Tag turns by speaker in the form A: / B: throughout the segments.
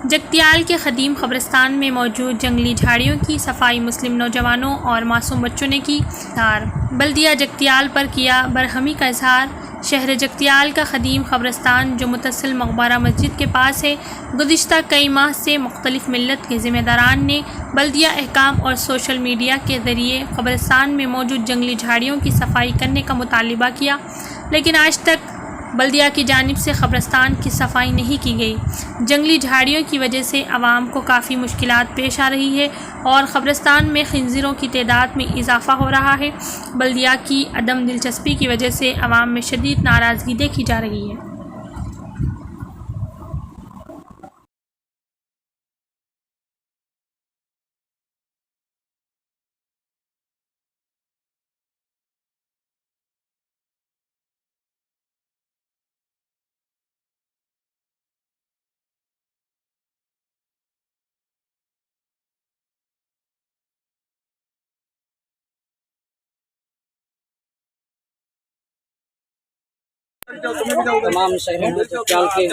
A: जगतियाल के ख़दीम क़ब्रिस्तान में मौजूद जंगली झाड़ियों की सफाई मुस्लिम नौजवानों और मासूम बच्चों ने की। बल्दिया जगतियाल पर किया बरहमी का इजहार। शहर जगतियाल का ख़दीम क़ब्रिस्तान जो मुतसिल मकबरा मस्जिद के पास है, गुज़िश्ता कई माह से मुख्तलिफ़ मिल्लत के ज़िम्मेदारान ने बल्दिया अहकाम और सोशल मीडिया के ज़रिए क़ब्रिस्तान में मौजूद जंगली झाड़ियों की सफाई करने का मुतालिबा किया, लेकिन आज तक बल्दिया की जानिब से क़ब्रिस्तान की सफाई नहीं की गई। जंगली झाड़ियों की वजह से आवाम को काफ़ी मुश्किलात पेश आ रही है और क़ब्रिस्तान में खिंजीरों की तादाद में इजाफ़ा हो रहा है। बल्दिया की अदम दिलचस्पी की वजह से आवाम में शदीद नाराज़गी देखी जा रही है।
B: तमाम शहरों में जगतियाल के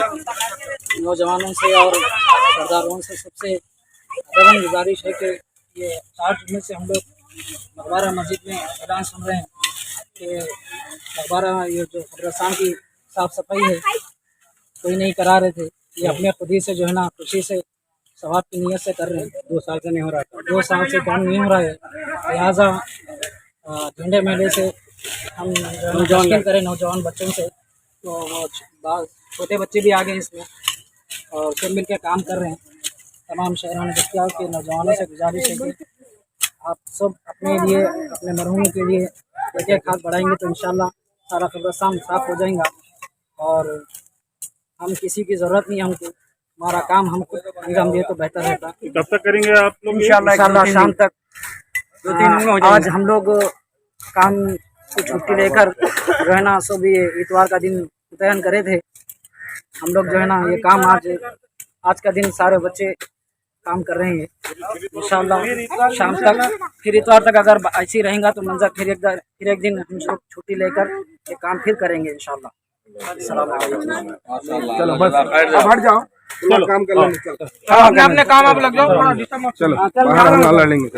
B: नौजवानों से और सरदारों से सबसे अदबन गुजारिश है कि ये 4 जुम्मे से हम लोग मकबरा मस्जिद में ऐलान सुन रहे हैं कि मकबरा ये जो क़ब्रिस्तान की साफ़ सफाई है कोई नहीं करा रहे थे। ये अपने खुद ही से जो है ना खुशी से सवाब की नीयत से कर रहे हैं। 2 साल से नहीं हो रहा है, 2 साल से काम नहीं हो रहा है। लिहाजा झंडे मेले से हम नौजवान करें नौजवान बच्चों से, तो वो छोटे बच्चे भी आ गए इसमें और सब मिल के काम कर रहे हैं। तमाम शहरों में जगतियाल के नौजवानों से गुजारिश है कि आप सब अपने लिए अपने मरहूम के लिए एक हाथ बढ़ाएंगे तो इंशाल्लाह सारा क़ब्रिस्तान साफ हो जाएगा और हम किसी की ज़रूरत नहीं है। हमको हमारा काम हम खुद अंजाम दिए तो बेहतर रहता।
C: कब तक करेंगे आप लोग?
B: इंशाल्लाह शाम तक 2-3 दिन हो जाएंगे। आज हम लोग काम को छुट्टी लेकर जो है ना सब ये इतवार का दिन मुतयन करे थे। हम लोग जो है ना ये काम आज का दिन सारे बच्चे काम कर रहे हैं। इंशाल्लाह शाम तक फिर इतवार तक अगर ऐसे ही रहेगा तो मंजर फिर एक दिन हम सब छुट्टी लेकर ये काम फिर करेंगे इंशाल्लाह।
D: चलो बस अब हट जाओ, चलो काम कर लेंगे। चलो
B: अपने काम आप लग जाओ।
D: चलो बाहर हम लड़ लेंगे।